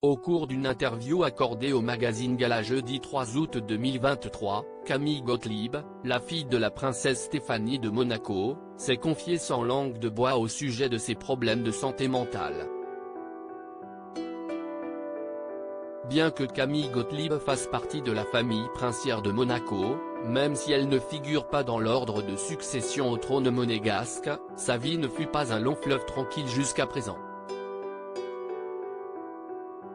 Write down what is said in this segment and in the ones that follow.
Au cours d'une interview accordée au magazine Gala jeudi 3 août 2023, Camille Gottlieb, la fille de la princesse Stéphanie de Monaco, s'est confiée sans langue de bois au sujet de ses problèmes de santé mentale. Bien que Camille Gottlieb fasse partie de la famille princière de Monaco, même si elle ne figure pas dans l'ordre de succession au trône monégasque, sa vie ne fut pas un long fleuve tranquille jusqu'à présent.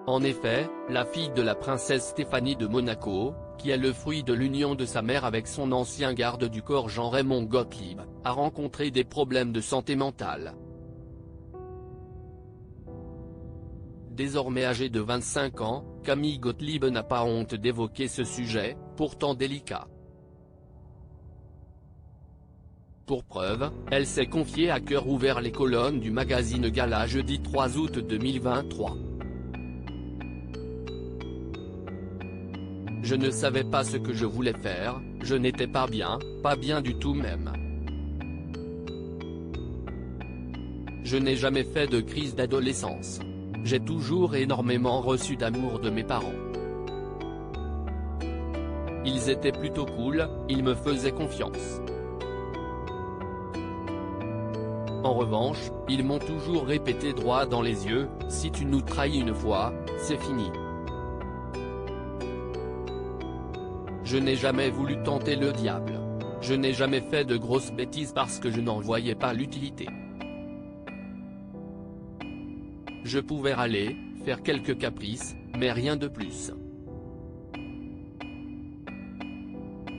En effet, la fille de la princesse Stéphanie de Monaco, qui est le fruit de l'union de sa mère avec son ancien garde du corps Jean-Raymond Gottlieb, a rencontré des problèmes de santé mentale. Désormais âgée de 25 ans, Camille Gottlieb n'a pas honte d'évoquer ce sujet, pourtant délicat. Pour preuve, elle s'est confiée à cœur ouvert les colonnes du magazine Gala jeudi 3 août 2023. Je ne savais pas ce que je voulais faire, je n'étais pas bien du tout même. Je n'ai jamais fait de crise d'adolescence. J'ai toujours énormément reçu d'amour de mes parents. Ils étaient plutôt cool, ils me faisaient confiance. En revanche, ils m'ont toujours répété droit dans les yeux, si tu nous trahis une fois, c'est fini. Je n'ai jamais voulu tenter le diable. Je n'ai jamais fait de grosses bêtises parce que je n'en voyais pas l'utilité. Je pouvais râler, faire quelques caprices, mais rien de plus.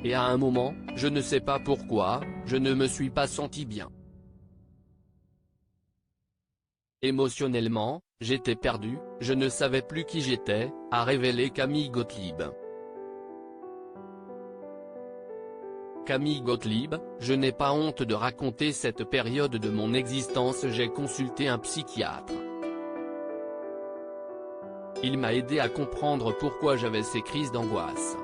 Et à un moment, je ne sais pas pourquoi, je ne me suis pas senti bien. Émotionnellement, j'étais perdu, je ne savais plus qui j'étais, a révélé Camille Gottlieb. Camille Gottlieb, je n'ai pas honte de raconter cette période de mon existence. J'ai consulté un psychiatre. Il m'a aidé à comprendre pourquoi j'avais ces crises d'angoisse.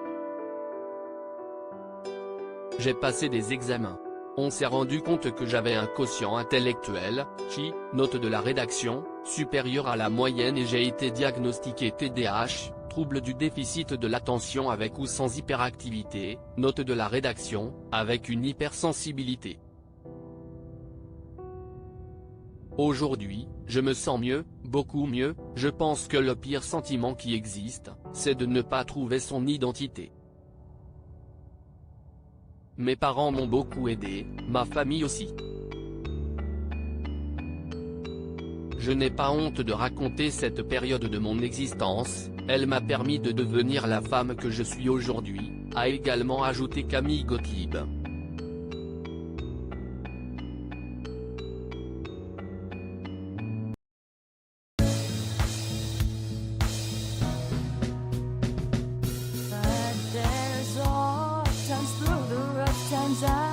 J'ai passé des examens. On s'est rendu compte que j'avais un quotient intellectuel, qui, note de la rédaction, supérieur à la moyenne et j'ai été diagnostiqué TDAH, trouble du déficit de l'attention avec ou sans hyperactivité, note de la rédaction, avec une hypersensibilité. Aujourd'hui, je me sens mieux, beaucoup mieux, je pense que le pire sentiment qui existe, c'est de ne pas trouver son identité. Mes parents m'ont beaucoup aidé, ma famille aussi. Je n'ai pas honte de raconter cette période de mon existence, elle m'a permis de devenir la femme que je suis aujourd'hui, a également ajouté Camille Gottlieb. Times